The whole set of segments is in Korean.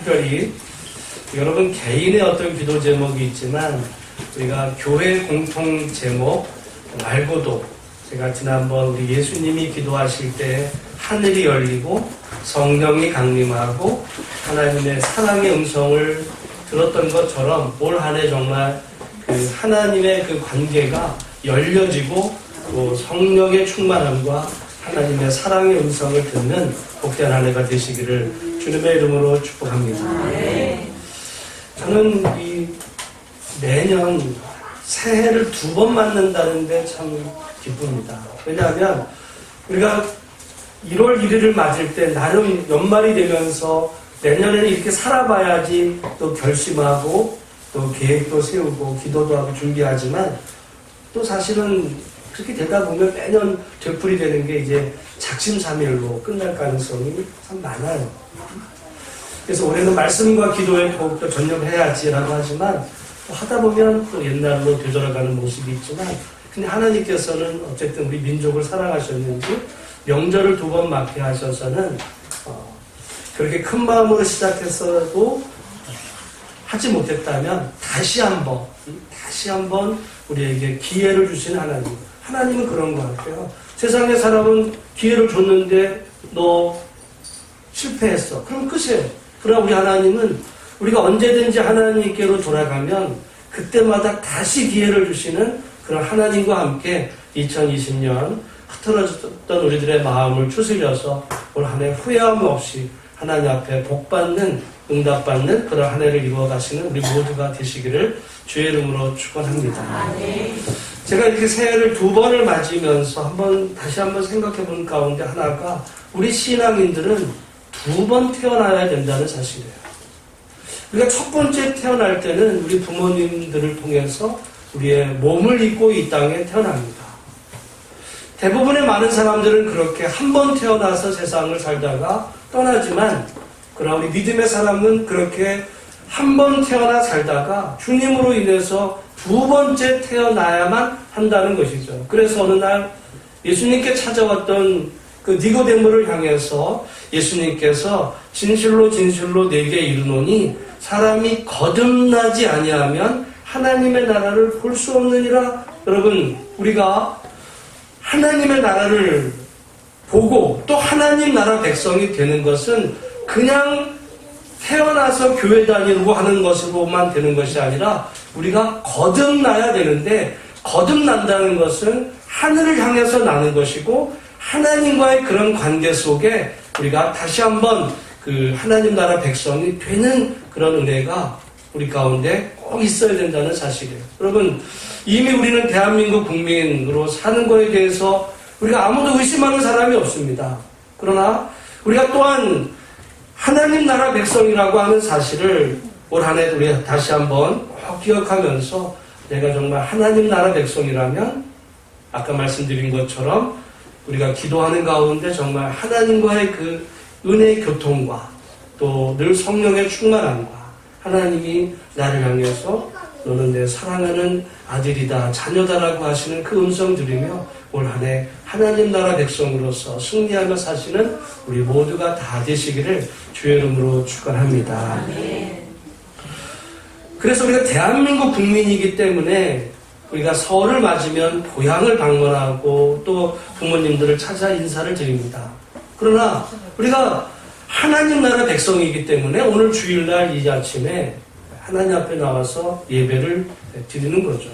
특별히 여러분 개인의 어떤 기도 제목이 있지만 우리가 교회 공통 제목 말고도 제가 지난번 우리 예수님이 기도하실 때 하늘이 열리고 성령이 강림하고 하나님의 사랑의 음성을 들었던 것처럼 올 한 해 정말 그 하나님의 그 관계가 열려지고 또 성령의 충만함과 하나님의 사랑의 음성을 듣는 복된 한 해가 되시기를 주님의 이름으로 축복합니다. 저는 이 매년 새해를 2번 맞는다는데 참 기쁩니다. 왜냐하면 우리가 1월 1일을 맞을 때 나름 연말이 되면서 내년에는 이렇게 살아봐야지 또 결심하고 또 계획도 세우고 기도도 하고 준비하지만 또 사실은 그렇게 되다 보면 매년 되풀이되는 게 이제 작심삼일로 끝날 가능성이 참 많아요. 그래서 올해는 말씀과 기도에 더욱더 전념해야지라고 하지만 또 하다 보면 또 옛날로 되돌아가는 모습이 있지만 근데 하나님께서는 어쨌든 우리 민족을 사랑하셨는지 명절을 2번 맞게 하셔서는 그렇게 큰 마음으로 시작했어도 하지 못했다면 다시 한번 우리에게 기회를 주신 하나님은 그런 것 같아요. 세상의 사람은 기회를 줬는데 너 실패했어. 그럼 끝이에요. 그러나 우리 하나님은 우리가 언제든지 하나님께로 돌아가면 그때마다 다시 기회를 주시는 그런 하나님과 함께 2020년 흐트러졌던 우리들의 마음을 추스려서 올 한 해 후회함 없이 하나님 앞에 복받는 응답받는 그런 한 해를 이루어가시는 우리 모두가 되시기를 주의 이름으로 축원합니다. 제가 이렇게 새해를 2번을 맞으면서 다시 한번 생각해 본 가운데 하나가 우리 신앙인들은 2번 태어나야 된다는 사실이에요. 우리가 첫 번째 태어날 때는 우리 부모님들을 통해서 우리의 몸을 입고 이 땅에 태어납니다. 대부분의 많은 사람들은 그렇게 한 번 태어나서 세상을 살다가 떠나지만 그러나 우리 믿음의 사람은 그렇게 한 번 태어나 살다가 주님으로 인해서 2번째 태어나야만 한다는 것이죠. 그래서 어느 날 예수님께 찾아왔던 그 니고데모를 향해서 예수님께서 진실로 진실로 내게 이르노니 사람이 거듭나지 아니하면 하나님의 나라를 볼 수 없느니라. 여러분, 우리가 하나님의 나라를 보고 또 하나님 나라 백성이 되는 것은 그냥 태어나서 교회 다니고 하는 것으로만 되는 것이 아니라 우리가 거듭나야 되는데 거듭난다는 것은 하늘을 향해서 나는 것이고 하나님과의 그런 관계 속에 우리가 다시 한번 그 하나님 나라 백성이 되는 그런 은혜가 우리 가운데 꼭 있어야 된다는 사실이에요. 여러분, 이미 우리는 대한민국 국민으로 사는 거에 대해서 우리가 아무도 의심하는 사람이 없습니다. 그러나 우리가 또한 하나님 나라 백성이라고 하는 사실을 올 한 해 우리 다시 한번 꼭 기억하면서 내가 정말 하나님 나라 백성이라면 아까 말씀드린 것처럼 우리가 기도하는 가운데 정말 하나님과의 그 은혜의 교통과 또 늘 성령의 충만함과 하나님이 나를 향해서 너는 내 사랑하는 아들이다 자녀다라고 하시는 그 음성 들으며 올 한 해 하나님 나라 백성으로서 승리하며 사시는 우리 모두가 다 되시기를 주의 이름으로 축원합니다. 그래서 우리가 대한민국 국민이기 때문에 우리가 설을 맞으면 고향을 방문하고 또 부모님들을 찾아 인사를 드립니다. 그러나 우리가 하나님 나라 백성이기 때문에 오늘 주일날 이 아침에 하나님 앞에 나와서 예배를 드리는 거죠.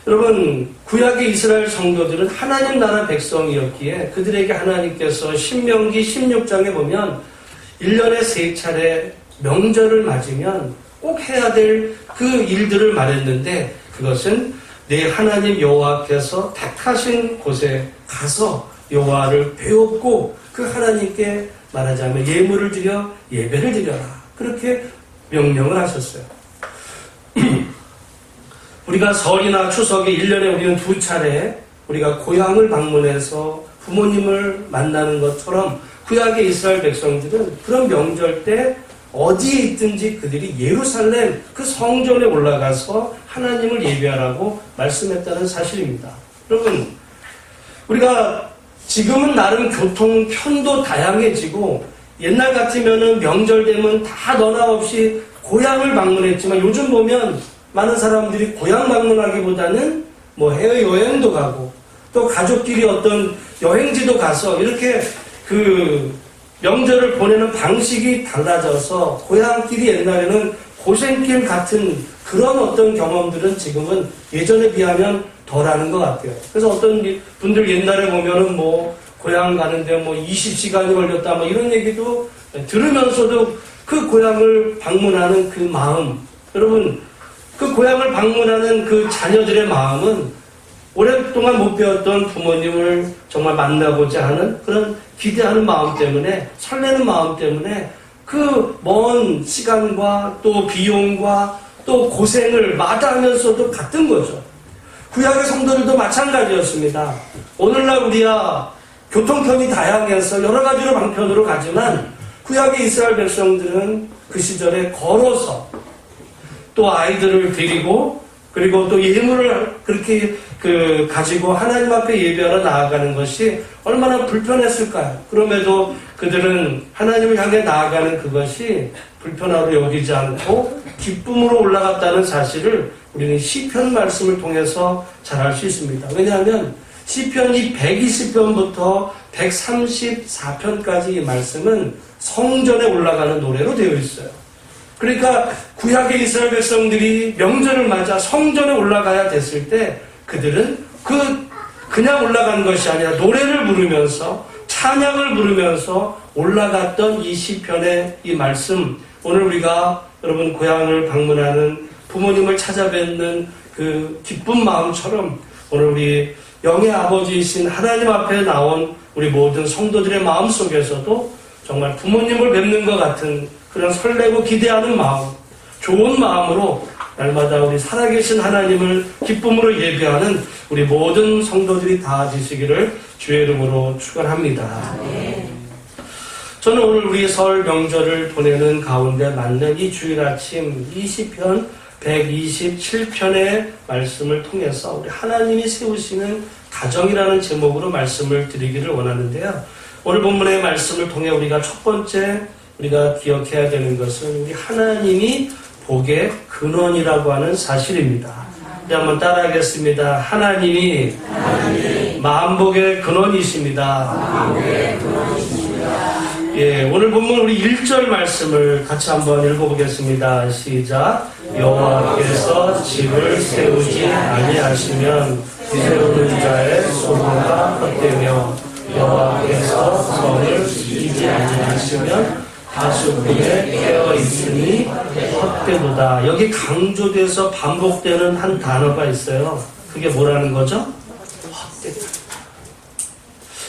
여러분, 구약의 이스라엘 성도들은 하나님 나라 백성이었기에 그들에게 하나님께서 신명기 16장에 보면 1년에 3차례 명절을 맞으면 꼭 해야 될 그 일들을 말했는데 그것은 내 하나님 여호와께서 택하신 곳에 가서 여호와를 배웠고 그 하나님께 말하자면 예물을 드려 예배를 드려라. 그렇게 명령을 하셨어요. 우리가 설이나 추석에 1년에 우리는 2차례 우리가 고향을 방문해서 부모님을 만나는 것처럼 구약의 이스라엘 백성들은 그런 명절 때 어디에 있든지 그들이 예루살렘 그 성전에 올라가서 하나님을 예배하라고 말씀했다는 사실입니다. 여러분, 우리가 지금은 나름 교통편도 다양해지고 옛날 같으면은 명절 되면 다 너나 없이 고향을 방문했지만 요즘 보면 많은 사람들이 고향 방문하기보다는 뭐 해외여행도 가고 또 가족끼리 어떤 여행지도 가서 이렇게 그 명절을 보내는 방식이 달라져서 고향길이 옛날에는 고생길 같은 그런 어떤 경험들은 지금은 예전에 비하면 덜하는 것 같아요. 그래서 어떤 분들 옛날에 보면은 뭐 고향 가는데 뭐 20시간이 걸렸다 뭐 이런 얘기도 들으면서도 그 고향을 방문하는 그 마음, 여러분 그 고향을 방문하는 그 자녀들의 마음은 오랫동안 못 배웠던 부모님을 정말 만나고자 하는 그런 기대하는 마음 때문에, 설레는 마음 때문에 그 먼 시간과 또 비용과 또 고생을 마다하면서도 같은 거죠. 구약의 성도들도 마찬가지였습니다. 오늘날 우리야 교통편이 다양해서 여러 가지로 방편으로 가지만 구약의 이스라엘 백성들은 그 시절에 걸어서 또 아이들을 데리고 그리고 또 예물을 그렇게 가지고 하나님 앞에 예배하러 나아가는 것이 얼마나 불편했을까요? 그럼에도 그들은 하나님을 향해 나아가는 그것이 불편하고 여기지 않고 기쁨으로 올라갔다는 사실을 우리는 시편 말씀을 통해서 잘 알 수 있습니다. 왜냐하면 시편이 120편부터 134편까지 이 말씀은 성전에 올라가는 노래로 되어 있어요. 그러니까 구약의 이스라엘 백성들이 명절을 맞아 성전에 올라가야 됐을 때 그들은 그냥 올라간 것이 아니라 노래를 부르면서 찬양을 부르면서 올라갔던 이 시편의 이 말씀, 오늘 우리가 여러분 고향을 방문하는 부모님을 찾아뵙는 그 기쁜 마음처럼 오늘 우리 영의 아버지이신 하나님 앞에 나온 우리 모든 성도들의 마음 속에서도 정말 부모님을 뵙는 것 같은 그런 설레고 기대하는 마음, 좋은 마음으로 날마다 우리 살아계신 하나님을 기쁨으로 예배하는 우리 모든 성도들이 다 되시기를 주의 이름으로 축원합니다. 저는 오늘 우리 설 명절을 보내는 가운데 맞는 이 주일 아침 이 시편 127편의 말씀을 통해서 우리 하나님이 세우시는 가정이라는 제목으로 말씀을 드리기를 원하는데요. 오늘 본문의 말씀을 통해 우리가 첫 번째 우리가 기억해야 되는 것은 우리 하나님이 복의 근원이라고 하는 사실입니다. 이제 한번 따라하겠습니다. 하나님이 만복의 근원이십니다. 예, 오늘 본문 우리 1절 말씀을 같이 한번 읽어보겠습니다. 시작. 여호와께서 집을 세우지 아니하시면 세우는 자의 소망가 헛되며 여호와께서 성을 지키지 아니하시면 하수구에 깨어 있으니 헛되도다. 여기 강조돼서 반복되는 한 단어가 있어요. 그게 뭐라는 거죠? 헛되다.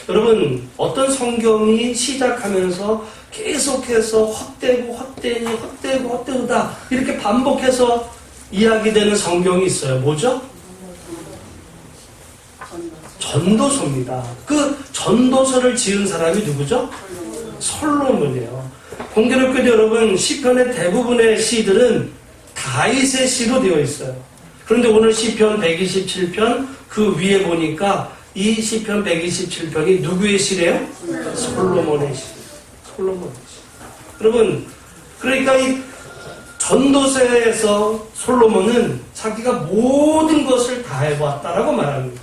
여러분, 어떤 성경이 시작하면서 계속해서 헛되고 헛되니 헛되고 헛되도다 이렇게 반복해서 이야기되는 성경이 있어요. 뭐죠? 전도서입니다. 그 전도서를 지은 사람이 누구죠? 솔로몬이에요. 공교롭게도 여러분 시편의 대부분의 시들은 다윗의 시로 되어 있어요. 그런데 오늘 시편 127편 그 위에 보니까 이 시편 127편이 누구의 시래요? 솔로몬의 시. 솔로몬의 시. 여러분, 그러니까 이 전도서에서 솔로몬은 자기가 모든 것을 다 해봤다라고 말합니다.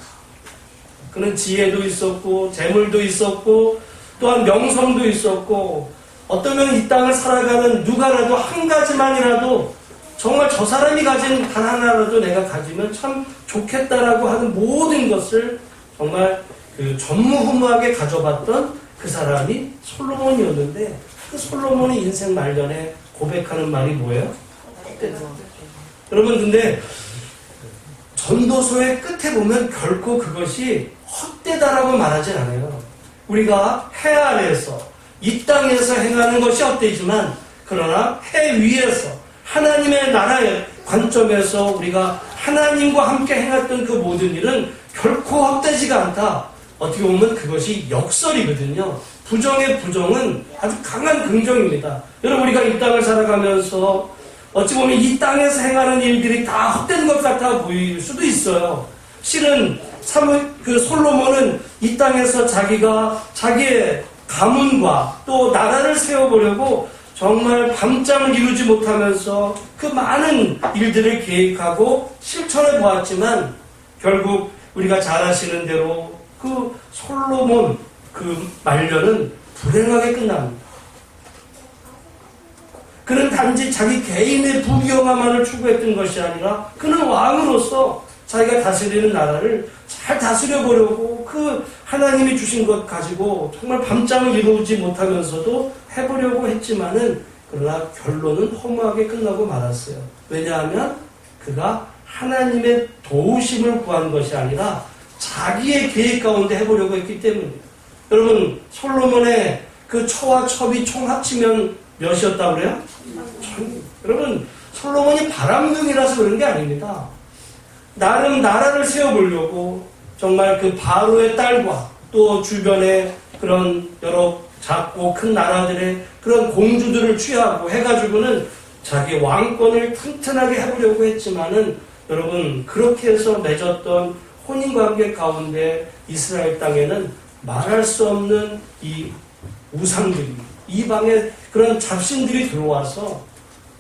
그는 지혜도 있었고 재물도 있었고 또한 명성도 있었고 어떠면 이 땅을 살아가는 누가라도 한 가지만이라도 정말 저 사람이 가진 단 하나라도 내가 가지면 참 좋겠다라고 하는 모든 것을 정말 그 전무후무하게 가져봤던 그 사람이 솔로몬이었는데 그 솔로몬이 인생 말년에 고백하는 말이 뭐예요? 여러분 근데 전도서의 끝에 보면 결코 그것이 헛되다라고 말하진 않아요. 우리가 해 아래에서 이 땅에서 행하는 것이 헛되지만 그러나 해 위에서 하나님의 나라의 관점에서 우리가 하나님과 함께 행했던 그 모든 일은 결코 헛되지가 않다. 어떻게 보면 그것이 역설이거든요. 부정의 부정은 아주 강한 긍정입니다. 여러분 우리가 이 땅을 살아가면서 어찌 보면 이 땅에서 행하는 일들이 다 헛된 것 같아 보일 수도 있어요. 실은 그 솔로몬은 이 땅에서 자기가 자기의 가문과 또 나라를 세워보려고 정말 밤잠을 이루지 못하면서 그 많은 일들을 계획하고 실천해 보았지만 결국 우리가 잘 아시는 대로 그 솔로몬 그 말년은 불행하게 끝납니다. 그는 단지 자기 개인의 부귀영화만을 추구했던 것이 아니라 그는 왕으로서 자기가 다스리는 나라를 잘 다스려 보려고 그 하나님이 주신 것 가지고 정말 밤잠을 이루지 못하면서도 해보려고 했지만은 그러나 결론은 허무하게 끝나고 말았어요. 왜냐하면 그가 하나님의 도우심을 구한 것이 아니라 자기의 계획 가운데 해보려고 했기 때문이에요. 여러분 솔로몬의 그 처와 첩이 총 합치면 몇이었다고 그래요? 여러분 솔로몬이 바람둥이라서 그런 게 아닙니다. 나름 나라를 세워보려고 정말 그 바로의 딸과 또 주변의 그런 여러 작고 큰 나라들의 그런 공주들을 취하고 해가지고는 자기 왕권을 튼튼하게 해보려고 했지만은 여러분 그렇게 해서 맺었던 혼인관계 가운데 이스라엘 땅에는 말할 수 없는 이 우상들이 이방의 그런 잡신들이 들어와서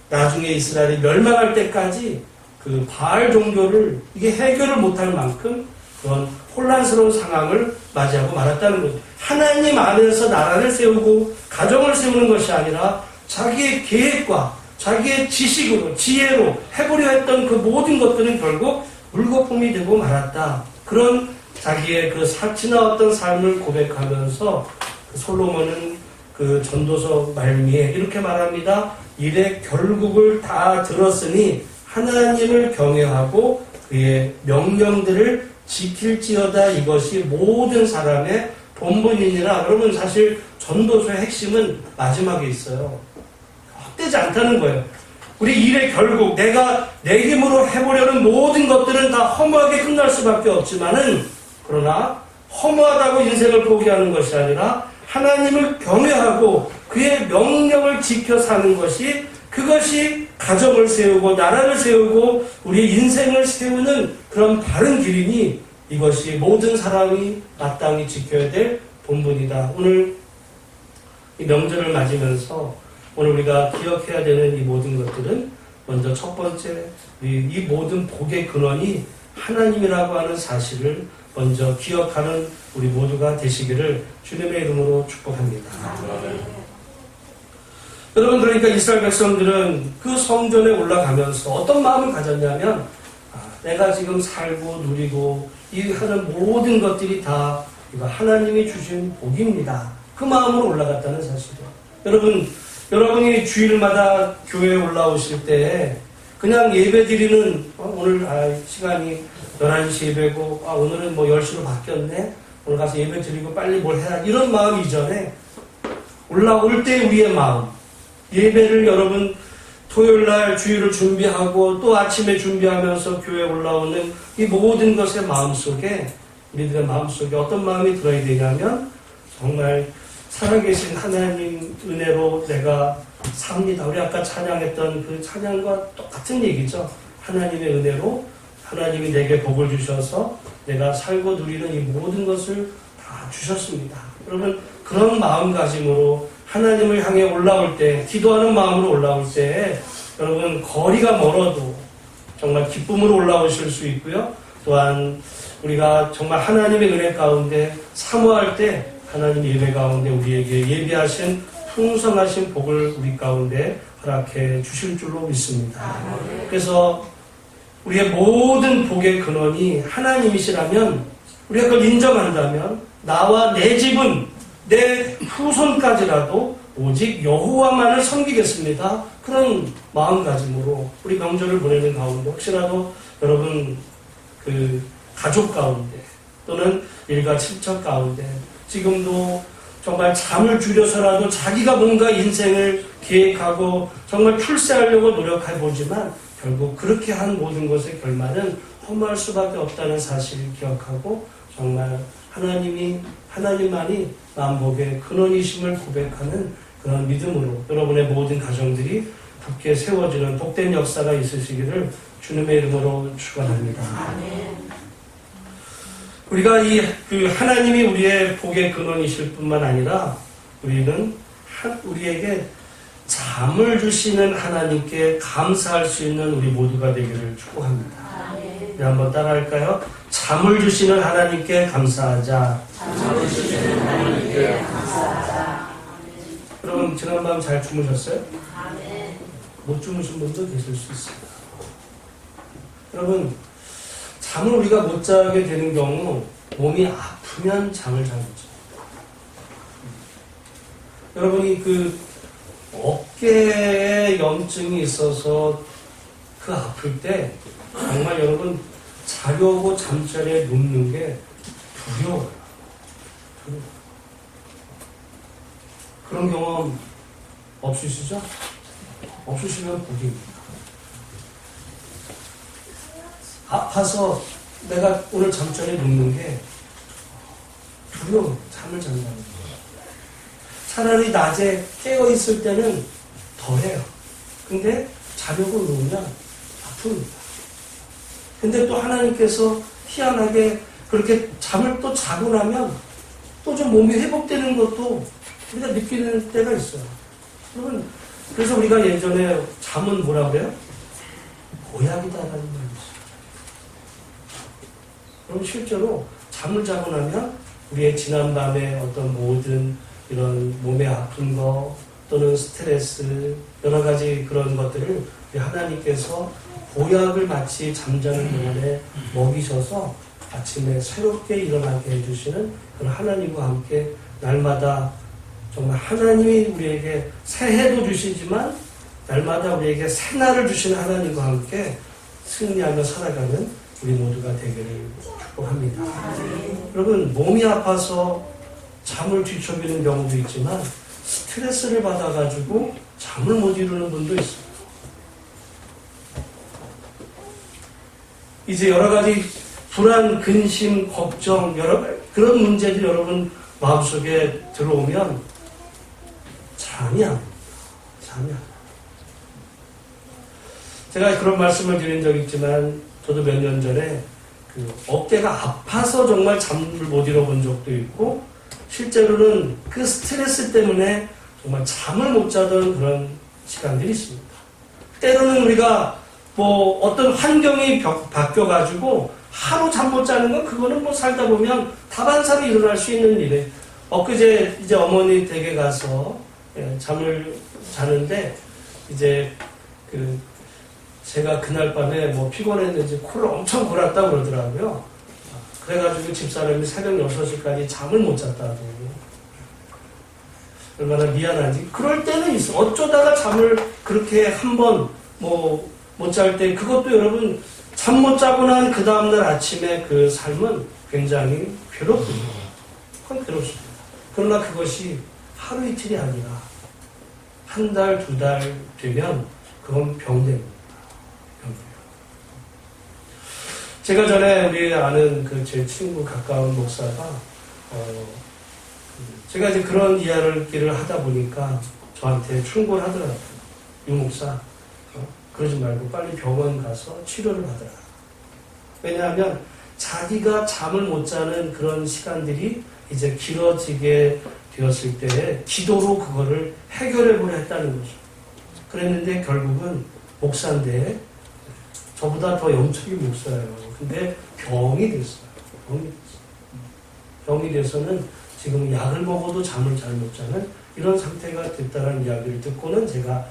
나중에 이스라엘이 멸망할 때까지 그 바알 종교를 이게 해결을 못할 만큼 그런 혼란스러운 상황을 맞이하고 말았다는 거죠. 하나님 안에서 나라를 세우고 가정을 세우는 것이 아니라 자기의 계획과 자기의 지식으로 지혜로 해보려 했던 그 모든 것들은 결국 물거품이 되고 말았다. 그런 자기의 그 지나왔던 삶을 고백하면서 그 솔로몬은 그 전도서 말미에 이렇게 말합니다. 이래 결국을 다 들었으니 하나님을 경외하고 그의 명령들을 지킬지어다. 이것이 모든 사람의 본분이니라. 여러분 사실 전도서의 핵심은 마지막에 있어요. 헛되지 않다는 거예요. 우리 일의 결국 내가 내 힘으로 해보려는 모든 것들은 다 허무하게 끝날 수밖에 없지만은 그러나 허무하다고 인생을 포기하는 것이 아니라 하나님을 경외하고 그의 명령을 지켜 사는 것이 그것이 가정을 세우고 나라를 세우고 우리 인생을 세우는 그런 바른 길이니 이것이 모든 사람이 마땅히 지켜야 될 본분이다. 오늘 이 명절을 맞으면서 오늘 우리가 기억해야 되는 이 모든 것들은 먼저 첫 번째 이 모든 복의 근원이 하나님이라고 하는 사실을 먼저 기억하는 우리 모두가 되시기를 주님의 이름으로 축복합니다. 여러분 그러니까 이스라엘 백성들은 그 성전에 올라가면서 어떤 마음을 가졌냐면 내가 지금 살고 누리고 이 하는 모든 것들이 다 이거 하나님이 주신 복입니다. 그 마음으로 올라갔다는 사실이에요. 여러분이 주일마다 교회에 올라오실 때 그냥 예배 드리는 오늘 시간이 11시 예배고 오늘은 뭐 10시로 바뀌었네. 오늘 가서 예배 드리고 빨리 뭘 해야 이런 마음 이전에 올라올 때 우리의 마음 예배를 여러분 토요일날 주일을 준비하고 또 아침에 준비하면서 교회에 올라오는 이 모든 것의 마음속에 우리들의 마음속에 어떤 마음이 들어야 되냐면 정말 살아계신 하나님 은혜로 내가 삽니다. 우리 아까 찬양했던 그 찬양과 똑같은 얘기죠. 하나님의 은혜로 하나님이 내게 복을 주셔서 내가 살고 누리는 이 모든 것을 다 주셨습니다. 여러분 그런 마음가짐으로 하나님을 향해 올라올 때 기도하는 마음으로 올라올 때 여러분 거리가 멀어도 정말 기쁨으로 올라오실 수 있고요. 또한 우리가 정말 하나님의 은혜 가운데 사모할 때 하나님 예배 가운데 우리에게 예비하신 풍성하신 복을 우리 가운데 허락해 주실 줄로 믿습니다. 그래서 우리의 모든 복의 근원이 하나님이시라면 우리가 그걸 인정한다면 나와 내 집은 내 후손까지라도 오직 여호와만을 섬기겠습니다. 그런 마음가짐으로 우리 명절을 보내는 가운데 혹시라도 여러분 그 가족 가운데 또는 일가 친척 가운데 지금도 정말 잠을 줄여서라도 자기가 뭔가 인생을 계획하고 정말 출세하려고 노력해보지만 결국 그렇게 한 모든 것의 결말은 허무할 수밖에 없다는 사실을 기억하고 정말 하나님만이 만복의 근원이심을 고백하는 그런 믿음으로 여러분의 모든 가정들이 굳게 세워지는 복된 역사가 있으시기를 주님의 이름으로 축원합니다. 우리가 그 하나님이 우리의 복의 근원이실 뿐만 아니라 우리는 우리에게 잠을 주시는 하나님께 감사할 수 있는 우리 모두가 되기를 축복합니다. 우리 한번 따라할까요? 잠을 주시는 하나님께 감사하자. 잠을 주시는 하나님께 감사하자. 여러분 지난밤 잘 주무셨어요? 아멘. 못 주무신 분도 계실 수 있습니다. 여러분 잠을 우리가 못 자게 되는 경우 몸이 아프면 잠을 잘 못 자요. 여러분이 그 어깨에 염증이 있어서 그 아플 때 정말 여러분 자려고 잠자리에 눕는 게 두려워요. 그런 경험 없으시죠? 없으시면 복입니다. 아파서 내가 오늘 잠자리에 눕는 게 두려워요. 잠을 잔다는 거예요. 차라리 낮에 깨어있을 때는 덜해요. 근데 자려고 누우면 아픕니다. 근데 또 하나님께서 희한하게 그렇게 잠을 또 자고 나면 또 좀 몸이 회복되는 것도 우리가 느끼는 때가 있어요. 여러분, 그래서 우리가 예전에 잠은 뭐라 그래요? 보약이다라는 말이 있어요. 그럼 실제로 잠을 자고 나면 우리의 지난밤에 어떤 모든 이런 몸에 아픈 거 또는 스트레스 여러 가지 그런 것들을 하나님께서 보약을 마치 잠자는 동안에 먹이셔서 아침에 새롭게 일어나게 해주시는 그런 하나님과 함께 날마다 정말 하나님이 우리에게 새해도 주시지만 날마다 우리에게 새날을 주시는 하나님과 함께 승리하며 살아가는 우리 모두가 되기를 축복합니다. 여러분 몸이 아파서 잠을 뒤척이는 경우도 있지만 스트레스를 받아가지고 잠을 못 이루는 분도 있습니다. 이제 여러 가지 불안, 근심, 걱정 그런 문제들이 여러분 마음속에 들어오면 잠이 안 옵니다. 잠이 안 옵니다. 제가 그런 말씀을 드린 적이 있지만 저도 몇 년 전에 그 어깨가 아파서 정말 잠을 못 이뤄본 적도 있고 실제로는 그 스트레스 때문에 정말 잠을 못 자던 그런 시간들이 있습니다. 때로는 우리가 뭐 어떤 환경이 바뀌어가지고 하루 잠 못 자는 건 그거는 뭐 살다 보면 다반사로 일어날 수 있는 일이에요. 엊그제 이제 어머니 댁에 가서 잠을 자는데 이제 그 제가 그날 밤에 뭐 피곤했는지 코를 엄청 골았다고 그러더라고요. 그래가지고 집사람이 새벽 6시까지 잠을 못 잤다고. 얼마나 미안한지. 그럴 때는 있어. 어쩌다가 잠을 그렇게 한번 뭐 못 잘 때 그것도 여러분 잠 못 자고 난 그 다음날 아침에 그 삶은 굉장히 괴롭거든요. 그건 괴롭습니다. 그러나 그것이 하루 이틀이 아니라 한 달, 두 달 되면 그건 병됩니다. 제가 전에 우리 아는 그 제 친구 가까운 목사가 제가 이제 그런 이야기를 하다 보니까 저한테 충고를 하더라고요. 유 목사 그러지 말고 빨리 병원 가서 치료를 받으라. 왜냐하면 자기가 잠을 못 자는 그런 시간들이 이제 길어지게 되었을 때 기도로 그거를 해결해 보려 했다는 거죠. 그랬는데 결국은 목사인데 저보다 더 영적인 목사예요. 근데 병이 됐어요. 병이 돼서는 지금 약을 먹어도 잠을 잘 못 자는 이런 상태가 됐다는 이야기를 듣고는 제가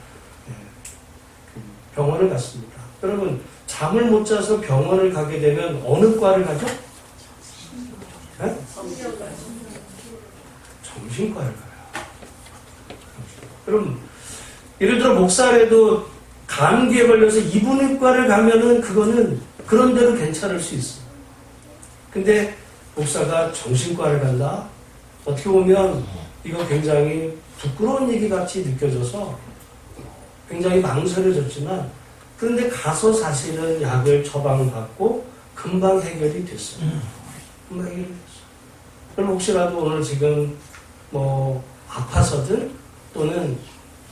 병원을 갔습니다. 여러분 잠을 못 자서 병원을 가게 되면 어느 과를 가죠? 네? 정신과를 가요. 여러분 예를 들어 목살에도 감기에 걸려서 이분인과를 가면은 그거는 그런 대로 괜찮을 수 있어요. 근데 목사가 정신과를 간다? 어떻게 보면 이거 굉장히 부끄러운 얘기 같이 느껴져서 굉장히 망설여졌지만 그런데 가서 사실은 약을 처방받고 금방 해결이 됐어요. 금방 해결이 됐어요. 그럼 혹시라도 오늘 지금 뭐 아파서든 또는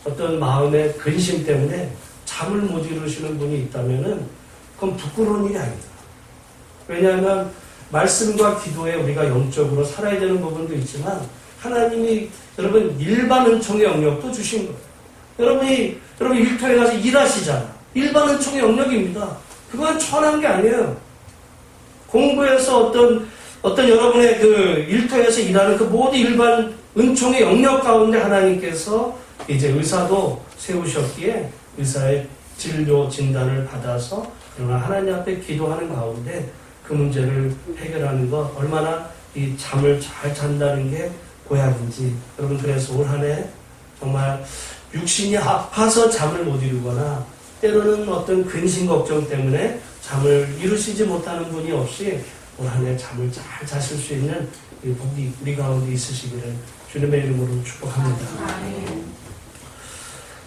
어떤 마음의 근심 때문에 잠을 못 이루시는 분이 있다면은 그건 부끄러운 일이 아니다. 왜냐하면 말씀과 기도에 우리가 영적으로 살아야 되는 부분도 있지만 하나님이 여러분 일반 은총의 영역도 주신 거예요. 여러분 일터에 가서 일하시잖아. 일반 은총의 영역입니다. 그건 천한 게 아니에요. 공부해서 어떤 여러분의 그 일터에서 일하는 그 모든 일반 은총의 영역 가운데 하나님께서 이제 의사도 세우셨기에 의사의 진료 진단을 받아서 그러나 하나님 앞에 기도하는 가운데 그 문제를 해결하는 것 얼마나 이 잠을 잘 잔다는 게 고약인지 여러분 그래서 올 한 해 정말 육신이 아파서 잠을 못 이루거나 때로는 어떤 근심 걱정 때문에 잠을 이루시지 못하는 분이 없이 올 한 해 잠을 잘 자실 수 있는 이 복이 우리 가운데 있으시기를 주님의 이름으로 축복합니다.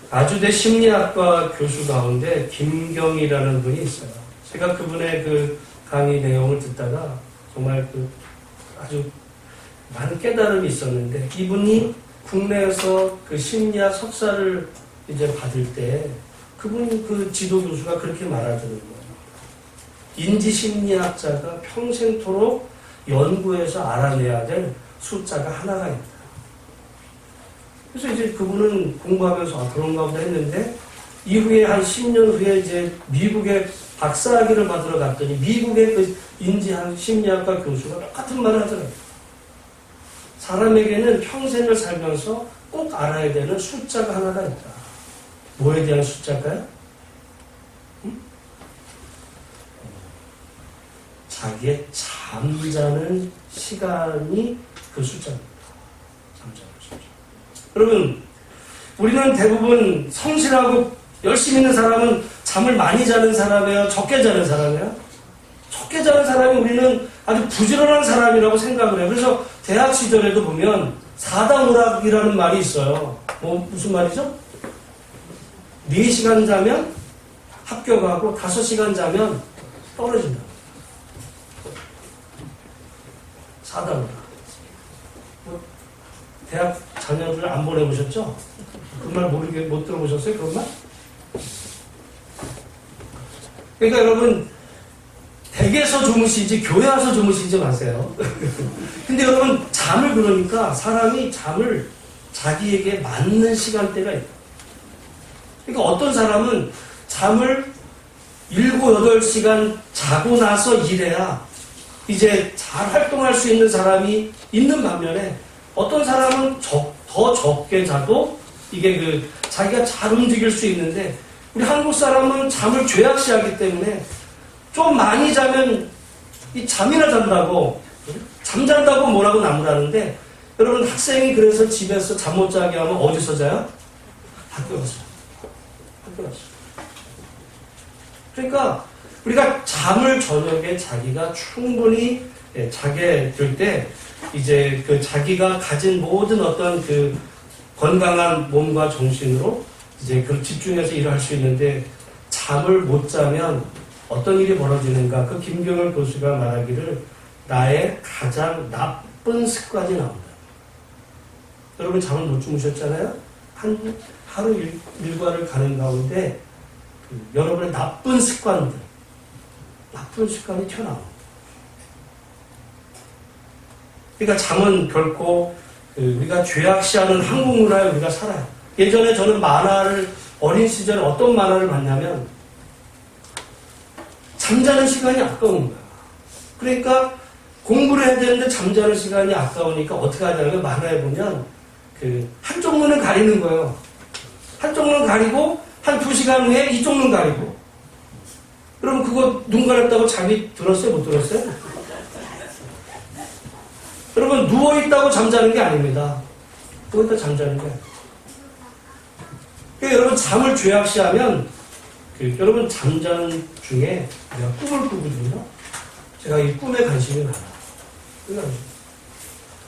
아주대 심리학과 교수 가운데 김경이라는 분이 있어요. 제가 그분의 그 강의 내용을 듣다가 정말 아주 많은 깨달음이 있었는데 이분이 국내에서 그 심리학 석사를 이제 받을 때 그분 그 지도 교수가 그렇게 말하더는 거예요. 인지심리학자가 평생토록 연구해서 알아내야 될 숫자가 하나가 있다. 그래서 이제 그분은 공부하면서 그런가 보다 했는데 이후에 한 10년 후에 이제 미국에 박사학위를 받으러 갔더니 미국의 그 심리학과 교수가 똑같은 말을 하더라고요. 사람에게는 평생을 살면서 꼭 알아야 되는 숫자가 하나가 있다. 뭐에 대한 숫자일까요? 자기의 잠자는 시간이 그 숫자입니다. 잠자는 숫자. 여러분, 우리는 대부분 성실하고 열심히 있는 사람은 잠을 많이 자는 사람이에요? 적게 자는 사람이에요? 적게 자는 사람이 우리는 아주 부지런한 사람이라고 생각을 해요. 그래서 대학 시절에도 보면 사다오락이라는 말이 있어요. 무슨 말이죠? 4시간 자면 합격하고 5시간 자면 떨어진다. 사다오락. 대학 자녀들 안 보내보셨죠? 그 말 못 들어보셨어요? 그런 말? 그러니까 여러분, 댁에서 주무시지 교회 와서 주무시지 마세요. 근데 여러분, 잠을 그러니까 사람이 잠을 자기에게 맞는 시간대가 있다. 그러니까 어떤 사람은 잠을 7, 8시간 자고 나서 일해야 이제 잘 활동할 수 있는 사람이 있는 반면에 어떤 사람은 더 적게 자도 이게 자기가 잘 움직일 수 있는데 우리 한국 사람은 잠을 죄악시하기 때문에 좀 많이 자면 이 잠이나 잔다고 잠잔다고 뭐라고 나무라는데 여러분 학생이 그래서 집에서 잠 못 자게 하면 어디서 자요? 학교에서. 그러니까 우리가 잠을 저녁에 자기가 충분히 자게 될 때 이제 자기가 가진 모든 어떤 건강한 몸과 정신으로 이제 집중해서 일을 할 수 있는데 잠을 못 자면 어떤 일이 벌어지는가? 그 김경을 교수가 말하기를 나의 가장 나쁜 습관이 나온다. 여러분 잠을 못 주무셨잖아요? 하루 일과를 가는 가운데 여러분의 나쁜 습관이 튀어나옵니다. 그러니까 잠은 결코 우리가 죄악시하는 한국 문화에 우리가 살아요. 예전에 저는 어린 시절에 어떤 만화를 봤냐면 잠자는 시간이 아까운 거야. 그러니까 공부를 해야 되는데 잠자는 시간이 아까우니까 어떻게 하냐면 만화에 보면 한쪽 눈은 가리는 거예요. 한쪽 눈은 가리고 한 2시간 후에 이쪽 눈 가리고. 그럼 그거 눈 가렸다고 잠이 들었어요? 못 들었어요? 여러분 누워있다고 잠자는 게 아닙니다. 누워있다 잠자는 게 아니에요. 그러니까 여러분 잠을 죄악시하면 여러분 잠자는 중에 내가 꿈을 꾸거든요. 제가 이 꿈에 관심이 많아요.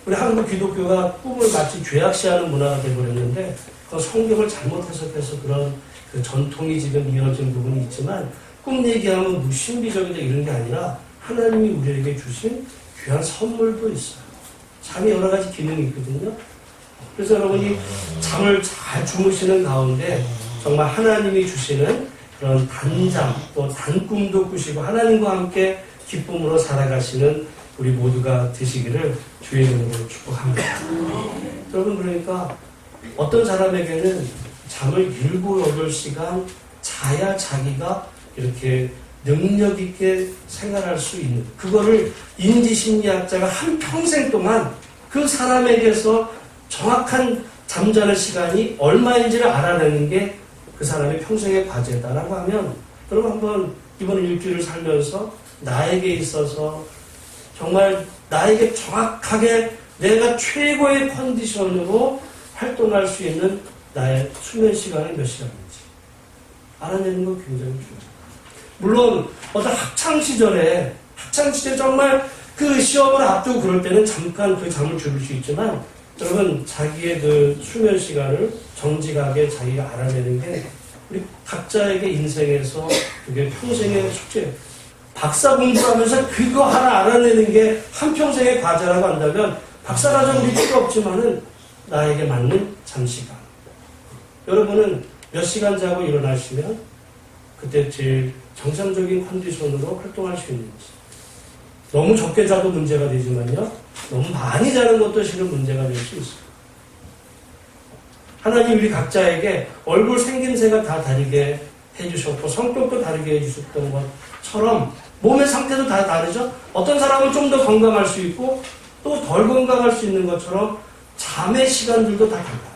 우리 한국 기독교가 꿈을 마치 죄악시하는 문화가 되어버렸는데 그 성경을 잘못 해석해서 그런 전통이 지금 이어진 부분이 있지만 꿈 얘기하면 신비적이다 이런 게 아니라 하나님이 우리에게 주신 귀한 선물도 있어요. 잠이 여러 가지 기능이 있거든요. 그래서 여러분이 잠을 잘 주무시는 가운데 정말 하나님이 주시는 그런 단잠 또 단꿈도 꾸시고 하나님과 함께 기쁨으로 살아가시는 우리 모두가 되시기를 주의 이름으로 축복합니다. 여러분, 그러니까 어떤 사람에게는 잠을 7, 8시간 자야 자기가 이렇게 능력 있게 생활할 수 있는, 그거를 인지심리학자가 한평생 동안 그 사람에게서 정확한 잠자는 시간이 얼마인지를 알아내는 게 그 사람의 평생의 과제다라고 하면, 여러분 한번 이번 일주일을 살면서 나에게 있어서 정말 나에게 정확하게 내가 최고의 컨디션으로 활동할 수 있는 나의 수면 시간이 몇 시간인지 알아내는 거 굉장히 중요해요. 물론 어떤 학창시절에 정말 그 시험을 앞두고 그럴 때는 잠깐 그 잠을 줄일 수 있지만, 여러분 자기의 그 수면 시간을 정직하게 자기가 알아내는 게 우리 각자에게 인생에서 그게 평생의 숙제예요. 박사 공부하면서 그거 하나 알아내는 게 한평생의 과제라고 한다면 박사과정 우리 필요 없지만은 나에게 맞는 잠시간. 여러분은 몇 시간 자고 일어나시면 그때 제일 정상적인 컨디션으로 활동할 수 있는지. 너무 적게 자도 문제가 되지만요, 너무 많이 자는 것도 실은 문제가 될 수 있어요. 하나님 우리 각자에게 얼굴 생김새가 다 다르게 해주셨고 성격도 다르게 해주셨던 것처럼 몸의 상태도 다 다르죠. 어떤 사람은 좀 더 건강할 수 있고 또 덜 건강할 수 있는 것처럼 잠의 시간들도 다 달라요.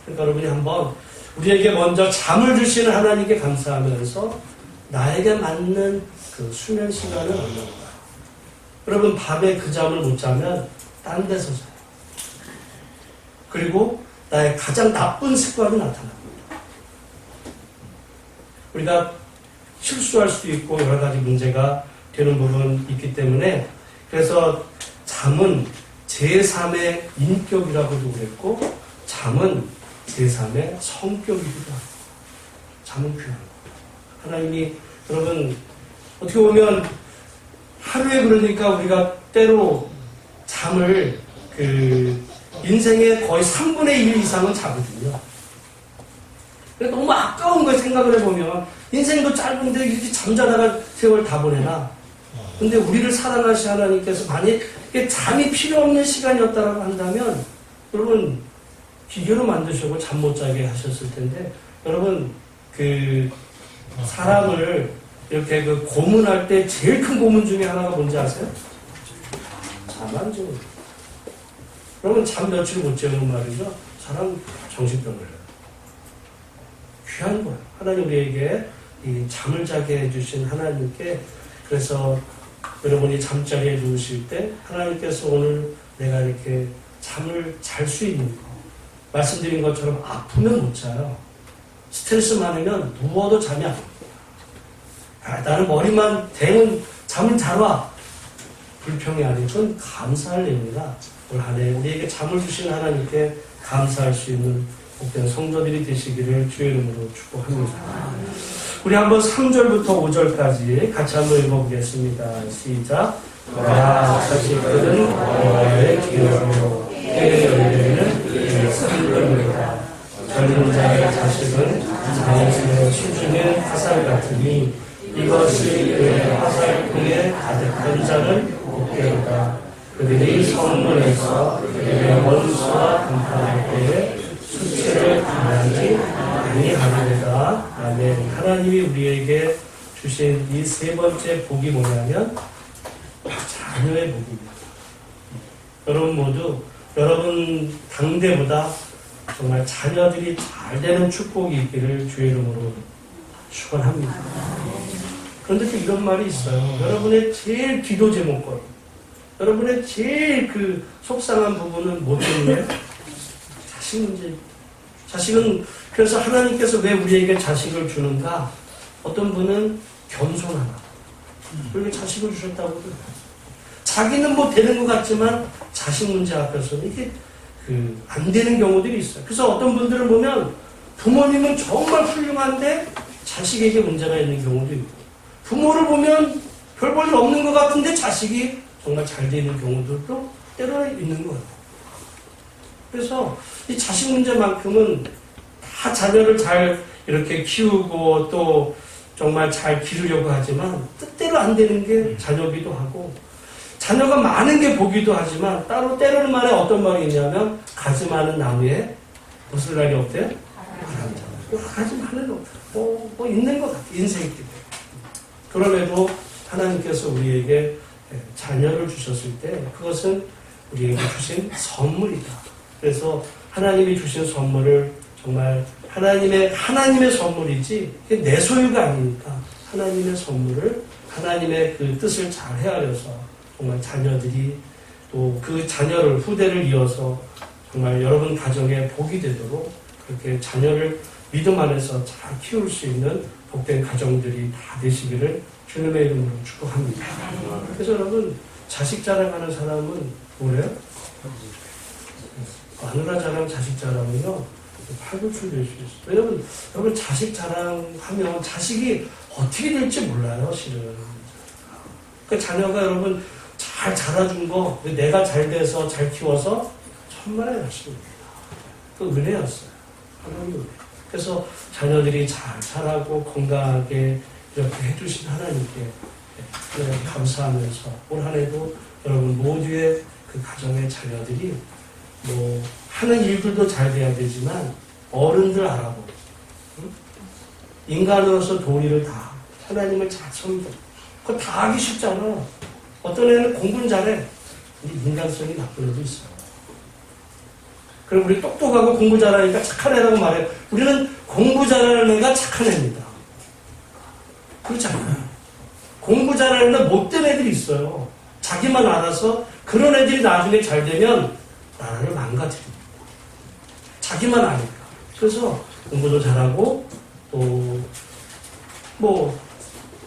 그러니까 여러분이 한번 우리에게 먼저 잠을 주시는 하나님께 감사하면서 나에게 맞는 그 수면 시간은 얼마인가. 여러분 밤에 그 잠을 못 자면 딴 데서 자요. 그리고 나의 가장 나쁜 습관이 나타납니다. 우리가 실수할 수도 있고 여러 가지 문제가 되는 부분이 있기 때문에, 그래서 잠은 제3의 인격이라고도 그랬고 잠은 제3의 성격이기도 합니다. 잠은 귀한 거. 하나님이 여러분 어떻게 보면 하루에 그러니까 우리가 때로 잠을 인생의 거의 3분의 1 이상은 자거든요. 너무 아까운 걸 생각을 해보면 인생도 짧은데 이렇게 잠자다가 세월 다 보내나. 근데 우리를 사랑하신 하나님께서 만약 잠이 필요 없는 시간이었다고 한다면 여러분 기계로 만드시고 잠 못 자게 하셨을 텐데, 여러분 그 사람을 이렇게 그 고문할 때 제일 큰 고문 중에 하나가 뭔지 아세요? 잠 안 주는. 여러분 잠 며칠 못 재우면 말이죠, 사람 정신병을 해요. 귀한 거예요. 하나님 우리에게 이 잠을 자게 해주신 하나님께, 그래서 여러분이 잠자리에 누우실 때 하나님께서 오늘 내가 이렇게 잠을 잘 수 있는 거, 말씀드린 것처럼 아프면 못 자요. 스트레스 많으면 누워도 잠이 안 옵니다. 나는 머리만 대면 잠을 잘 와. 불평이 아니고 그건 감사할 일입니다. 올 한 해 우리에게 잠을 주신 하나님께 감사할 수 있는 복된 성도들이 되시기를 주의 이름으로 축복합니다. 우리 한번 3절부터 5절까지 같이 한번 읽어보겠습니다. 시작. 나 자식들은 여호와의 기업으로 때에 열리는 그의 산들입니다. 젊은 자의 자식은 자연스러운 수중의 화살 같으니 이것이 그의 화살통에 가득한 자를 복되리다. 그들이 성문에서 그들의 원수와 간파할 때에 수치를 당하지 아니하리로다. 아멘. 하나님이 우리에게 주신 이 세 번째 복이 뭐냐면 자녀의 복입니다. 여러분 모두 여러분 당대보다 정말 자녀들이 잘 되는 축복이 있기를 주의 이름으로 축원합니다. 그런데 또 이런 말이 있어요. 여러분의 제일 기도 제목거리, 여러분의 제일 그 속상한 부분은 뭐 때문에? 자식 문제입니다. 자식은, 그래서 하나님께서 왜 우리에게 자식을 주는가? 어떤 분은 겸손하다. 그렇게 자식을 주셨다고 그래요. 자기는 뭐 되는 것 같지만 자식 문제 앞에서는 이게 안 되는 경우들이 있어요. 그래서 어떤 분들을 보면 부모님은 정말 훌륭한데 자식에게 문제가 있는 경우도 있고, 부모를 보면 별 볼 일 없는 것 같은데 자식이 정말 잘 되는 경우들도 때로는 있는 것 같아요. 그래서 이 자식 문제만큼은 다 자녀를 잘 이렇게 키우고 또 정말 잘 기르려고 하지만 뜻대로 안 되는 게 자녀기도 하고 자녀가 많은 게 복이기도 하지만 따로 때로는 말에 어떤 말이 있냐면 가지 많은 나무에 무슨 날이 없대요? 바람잖아요. 가지 많은 뭐 있는 것 같아요. 인생이 때문에. 그럼에도 하나님께서 우리에게 자녀를 주셨을 때 그것은 우리에게 주신 선물이다. 그래서 하나님이 주신 선물을 정말 하나님의 선물이지 내 소유가 아니니까 하나님의 선물을 하나님의 그 뜻을 잘 헤아려서 정말 자녀들이 또 그 자녀를 후대를 이어서 정말 여러분 가정에 복이 되도록 그렇게 자녀를 믿음 안에서 잘 키울 수 있는 복된 가정들이 다 되시기를 주님의 이름으로 축복합니다. 그래서 여러분 자식 자랑하는 사람은 뭐래요? 마누라 자랑, 자식 자랑은요 팔불출 될 수 있어요. 왜냐면 여러분 자식 자랑하면 자식이 어떻게 될지 몰라요, 실은. 그 자녀가 여러분 잘 자라준 거 내가 잘 돼서 잘 키워서 천만의 말씀입니다. 그 은혜였어요. 하나님 은혜. 그래서 자녀들이 잘 자라고 건강하게 이렇게 해주신 하나님께 감사하면서 올 한 해도 여러분 모두의 그 가정의 자녀들이 뭐 하는 일들도 잘 돼야 되지만 어른들 알아보고 인간으로서 도리를 다 하나님을 잘 섬기고 그거 다 하기 쉽잖아. 어떤 애는 공부는 잘해. 근데 인간성이 나쁜 애도 있어. 그럼 우리 똑똑하고 공부 잘하니까 착한 애라고 말해. 우리는 공부 잘하는 애가 착한 애입니다. 그렇지 않아요. 공부 잘하는 애 못된 애들이 있어요. 자기만 알아서 그런 애들이 나중에 잘 되면 나라를 망가뜨립니다. 자기만 아니까. 그래서 공부도 잘하고 또 뭐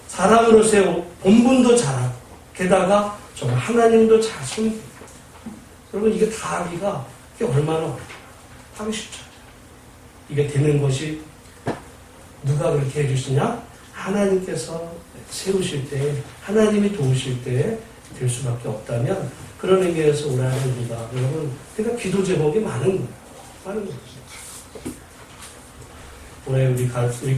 사람으로서의 본분도 잘하고 게다가 정말 하나님도 잘 섬기고 여러분 이게 다 하기가 이게 얼마나 어려워요. 하기 쉽죠. 이게 되는 것이 누가 그렇게 해주시냐? 하나님께서 세우실 때 하나님이 도우실 때 될 수밖에 없다면 그런 의미에서 우리 하나님입니다. 여러분 그러니까 기도 제목이 많은 거예요. 많은 거죠. 올해 우리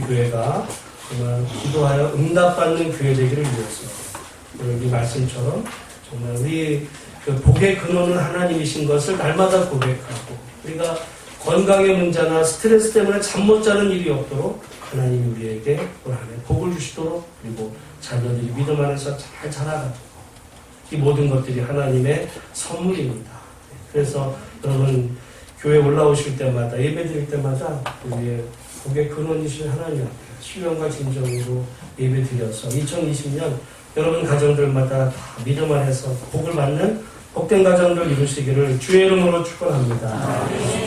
교회가 정말 기도하여 응답받는 교회 되기를 위해서 여기 말씀처럼 정말 우리 그 복의 근원은 하나님이신 것을 날마다 고백하고 우리가 건강의 문제나 스트레스 때문에 잠 못 자는 일이 없도록 하나님이 우리에게 올 한 해 복을 주시도록 그리고 자녀들이 믿음 안에서 잘 자라가고 이 모든 것들이 하나님의 선물입니다. 그래서 여러분 교회 올라오실 때마다 예배 드릴 때마다 우리의 복의 근원이신 하나님 앞에 신령과 진정으로 예배 드려서 2020년 여러분 가정들마다 다 믿음 안에서 복을 받는 복된 가정들 이루시기를 주의 이름으로 축원합니다. 기도하겠습니다.